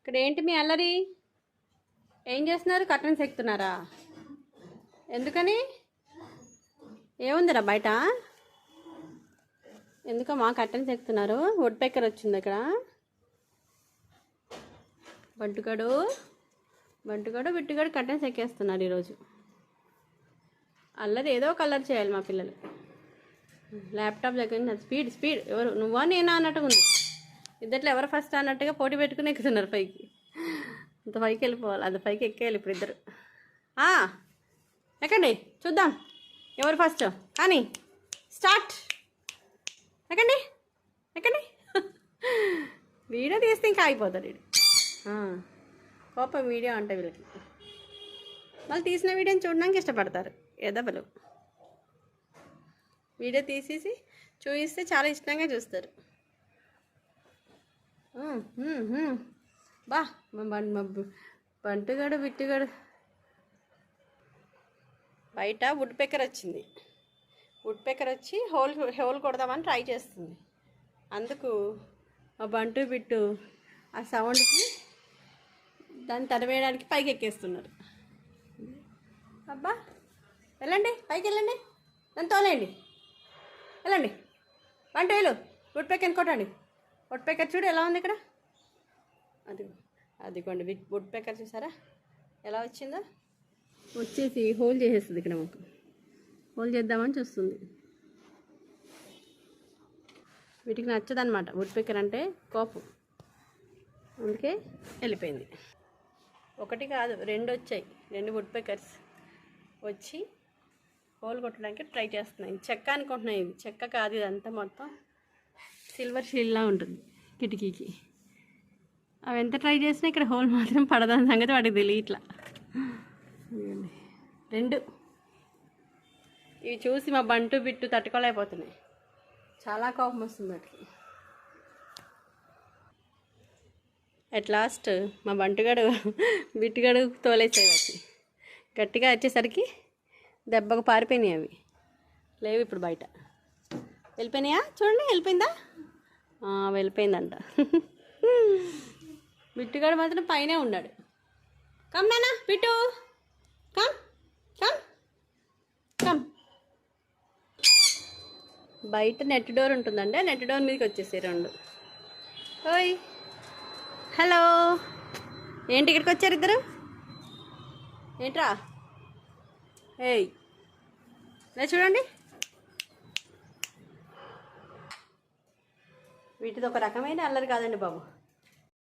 ఇక్కడ ఏంటి మీ అల్లరి? ఏం చేస్తున్నారు? కర్టన్స్ ఎక్కుతున్నారా? ఎందుకని? ఏముందిరా బయట? ఎందుకమ్మా కర్టన్స్ ఎక్కుతున్నారు? వుడ్ పెక్కర్ వచ్చింది ఇక్కడ. బంటుగాడు బిట్టుగాడు కర్టన్స్ ఎక్కేస్తున్నారు ఈరోజు. అల్లరి ఏదో ఒక అల్లరి చేయాలి మా పిల్లలు. ల్యాప్టాప్ దగ్గర స్పీడ్ ఎవరు నువ్వా నేనా అన్నట్టుగా ఉంది. ఇద్దట్లో ఎవరు ఫస్ట్ అన్నట్టుగా పోటీ పెట్టుకుని ఎక్కుతున్నారు పైకి. అంత పైకి వెళ్ళిపోవాలి, అది పైకి ఎక్కేయాలి ఇప్పుడు ఇద్దరు. ఎక్కండి చూద్దాం ఎవరు ఫస్ట్. కానీ స్టార్ట్. ఎక్కండి వీడియో తీస్తే ఇంకా ఆగిపోతాడు వీడు. కోపం వీడియో అంటే వీళ్ళకి. వాళ్ళు తీసిన వీడియోని చూడడానికి ఇష్టపడతారు ఎదవలు. వీడియో తీసేసి చూపిస్తే చాలా ఇష్టంగా చూస్తారు. బా బంటుగాడు బిట్టుగాడు. బయట వుడ్ పెక్కర్ వచ్చింది. వుడ్ పెక్కర్ వచ్చి హోల్ కొడదామని ట్రై చేస్తుంది. అందుకు మా బంటు బిట్టు ఆ సౌండ్కి దాన్ని తరివేయడానికి పైకి ఎక్కేస్తున్నారు. అబ్బా వెళ్ళండి, పైకి వెళ్ళండి, దాన్ని తోలేయండి, వెళ్ళండి. బంటు వెళ్ళు, వుడ్ పెక్కర్ కొట్టండి. వుడ్ పెక్కర్ చూడు ఎలా ఉంది ఇక్కడ. అదిగోండి వుడ్ పెక్కర్ చూసారా ఎలా వచ్చిందో. వచ్చేసి హోల్ చేసేస్తుంది ఇక్కడ. మాకు హోల్ చేద్దామని చూస్తుంది. వీటికి నచ్చదనమాట వుడ్ పెక్కర్ అంటే కోపం, అందుకే వెళ్ళిపోయింది. ఒకటి కాదు 2 వచ్చాయి. 2 వుడ్ పెక్కర్స్ వచ్చి హోల్ కొట్టడానికి ట్రై చేస్తున్నాయి. చెక్క అనుకుంటున్నాయి. ఇది చెక్క కాదు, ఇదంతా మొత్తం సిల్వర్ షీల్డ్లా ఉంటుంది కిటికీకి. అవి ఎంత ట్రై చేసినా ఇక్కడ హోల్ మాత్రం పడదాని సంగతి వాటికి తెలియ. ఇట్లా 2 ఇవి చూసి మా బంటు బిట్టు తట్టుకోలేకపోతున్నాయి. చాలా కోపం వస్తుంది వాటికి. అట్ లాస్ట్ మా బంటుగాడు బిట్టుగాడు తోలేసాయి వాటి. గట్టిగా వచ్చేసరికి దెబ్బకు పారిపోయినాయి అవి. లేవు ఇప్పుడు బయట. వెళ్ళిపోయినాయా చూడండి, వెళ్ళిపోయిందా? వెళ్ళిపోయిందంట. బిట్టుగాడు మాత్రం పైనే ఉన్నాడు. కమ్ నానా బిట్టు, కమ్ కమ్ కమ్. బయట నెట్ డోర్ ఉంటుందండి, నెట్ డోర్ మీదకి వచ్చేసాయి 2. ఓయ్ హలో, ఏంటి ఇక్కడికి వచ్చారు ఇద్దరు? ఏంట్రా? ఏయ్ లే చూడండి. వీటిది ఒక రకమైన అల్లరి కాదండి బాబు.